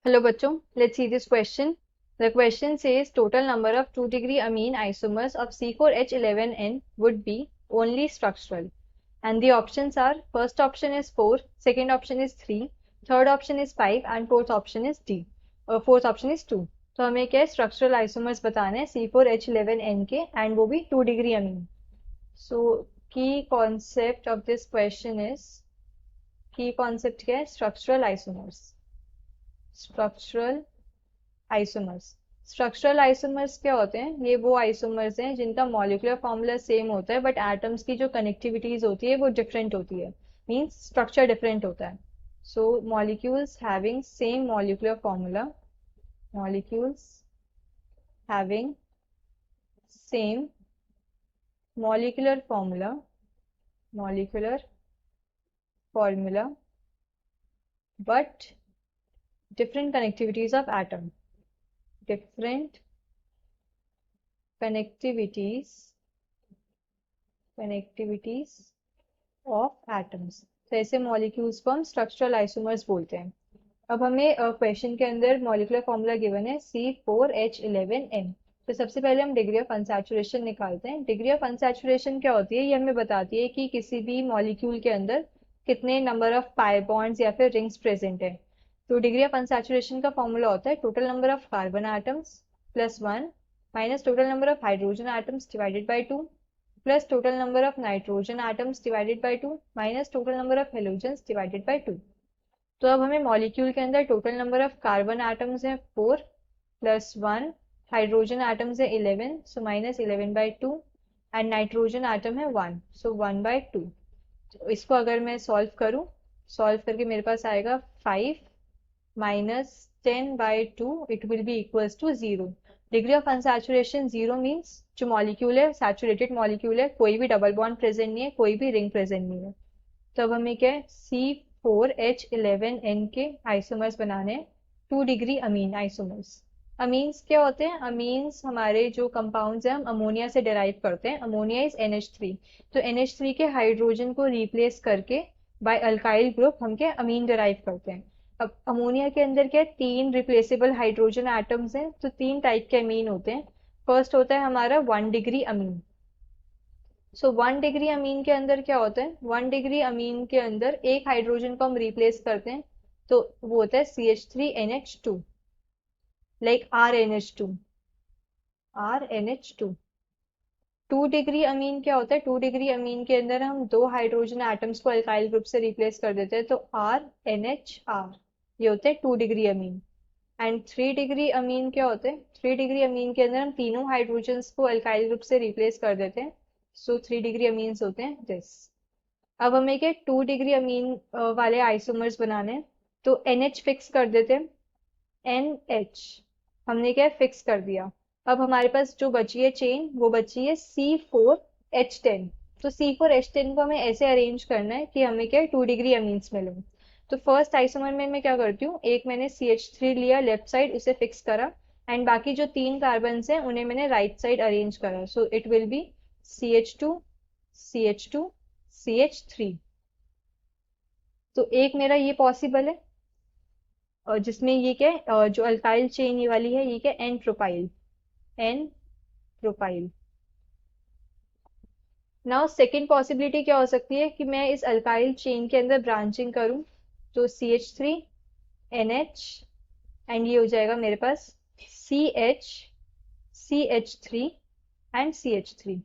Hello bachcho, let's see this question. The question says total number of 2-degree amine isomers of C4H11N would be only structural. And the options are, first option is 4, second option is 3, third option is 5 and fourth option is D. Fourth option is 2. तो हमें क्या structural isomers बताने हैं C4H11N के and वो भी 2-degree amine. So key concept of this question is, key concept क्या है? Structural isomers. Structural isomers structural isomers क्या होते हैं? ये वो आइसोमर्स हैं जिनका मॉलिक्यूलर फॉर्मूला सेम होता है बट एटम्स की जो कनेक्टिविटीज होती है वो डिफरेंट होती है, मींस स्ट्रक्चर डिफरेंट होता है. So molecules having same molecular formula, molecules having same molecular formula, molecular formula but different connectivities of atom, different connectivities of atoms. तो ऐसे मॉलिक्यूल्स को हम स्ट्रक्चरल आइसोमर्स बोलते हैं. अब हमें क्वेश्चन के अंदर मॉलिक्यूलर फॉर्मूला गिवन है C4H11N. तो सबसे पहले हम डिग्री ऑफ अनसैचुरेशन निकालते हैं. डिग्री ऑफ अनसैचुरेशन क्या होती है? ये हमें बताती है कि किसी भी मॉलिक्यूल के अंदर कितने नंबर ऑफ पाई बॉन्ड्स या फिर रिंग्स प्रेजेंट है. तो डिग्री ऑफ अनसैचुरेशन का फॉर्मूला होता है total number of carbon atoms plus 1 minus total number of hydrogen atoms divided by 2 plus total number of nitrogen atoms divided by 2 minus total number of halogens divided by 2. तो अब हमें molecule के अंदर total number of carbon atoms है 4 plus 1, hydrogen atoms है 11 so minus 11/2 and nitrogen atom है 1 सो 1/2. तो इसको अगर मैं सॉल्व करूं, सॉल्व करके मेरे पास आएगा 5 minus 10/2 it will be equals to 0. Degree of unsaturation 0 means जो मॉलिक्यूल है सैचुरेटेड मॉलिक्यूल है, कोई भी डबल बॉन्ड प्रेजेंट नहीं है, कोई भी रिंग प्रेजेंट नहीं है. तो अब हमें क्या है C4H11N के आइसोमर्स बनाने हैं 2-degree अमीन आइसोमर्स. अमीन्स क्या होते हैं? अमीन्स हमारे जो कंपाउंड्स हैं हम अमोनिया से डिराइव करते हैं. Ammonia is NH3. तो NH3 के हाइड्रोजन को रिप्लेस करके बाय अल्काइल ग्रुप हम क्या अमीन डिराइव करते हैं. अब अमोनिया के अंदर क्या 3 रिप्लेसेबल हाइड्रोजन एटम्स हैं, तो 3 टाइप के अमीन होते हैं. फर्स्ट होता है हमारा 1-degree अमीन. सो 1-degree अमीन के अंदर क्या होता है? 1-degree अमीन के अंदर एक हाइड्रोजन को हम रिप्लेस करते हैं तो वो होता है CH3NH2, लाइक RNH2. 2-degree अमीन क्या होता है? 2-degree अमीन के अंदर हम 2 हाइड्रोजन एटम्स को अल्काइल ग्रुप से रिप्लेस कर देते हैं तो RNHR. ये होते हैं 2-degree अमीन. एंड 3-degree अमीन क्या होते हैं? 3-degree अमीन के अंदर हम तीनों हाइड्रोजन्स को अल्काइल ग्रुप से रिप्लेस कर देते हैं. सो 3-degree अमीन्स होते हैं दिस. अब हमें क्या 2-degree अमीन वाले आइसोमर्स बनाने हैं तो NH फिक्स कर देते हैं. NH हमने क्या फिक्स कर दिया. अब हमारे पास जो बची है चेन वो बची है C4H10. तो C4H10 को हमें ऐसे अरेंज करना है कि हमें क्या 2-degree अमीन्स मिले. तो फर्स्ट आइसोमर में मैं क्या करती हूँ, एक मैंने CH3 लिया लेफ्ट साइड, उसे फिक्स करा एंड बाकी जो 3 कार्बन हैं उन्हें मैंने राइट साइड अरेंज करा. So it will B CH2 CH2 CH3. तो एक मेरा ये पॉसिबल है और जिसमें ये क्या है जो अल्काइल चेन ये वाली है ये क्या N propyl, N propyl. Now second possibility क्या हो सकती है कि मैं इस अल्काइल चेन के अंदर ब्रांचिंग करूं तो CH3 NH एंड ये हो जाएगा मेरे पास CH CH3 एंड CH3.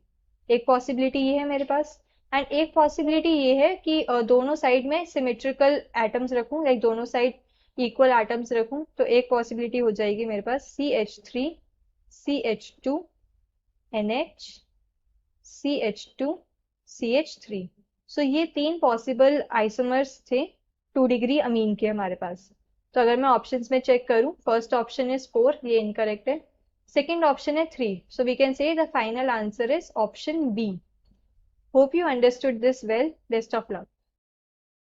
एक पॉसिबिलिटी ये है मेरे पास. एंड एक पॉसिबिलिटी ये है कि दोनों साइड में सिमेट्रिकल एटम्स रखूं, लाइक दोनों साइड इक्वल एटम्स रखूं. तो एक पॉसिबिलिटी हो जाएगी मेरे पास CH3 CH2 NH CH2 CH3. सो ये 3 पॉसिबल आइसोमर्स थे 2-degree अमीन के हमारे पास. तो अगर मैं ऑप्शंस में चेक करूं, फर्स्ट ऑप्शन इज 4, ये इनकरेक्ट है. सेकेंड ऑप्शन है 3, so we can say the final answer is option B. Hope you understood this well. Best of luck.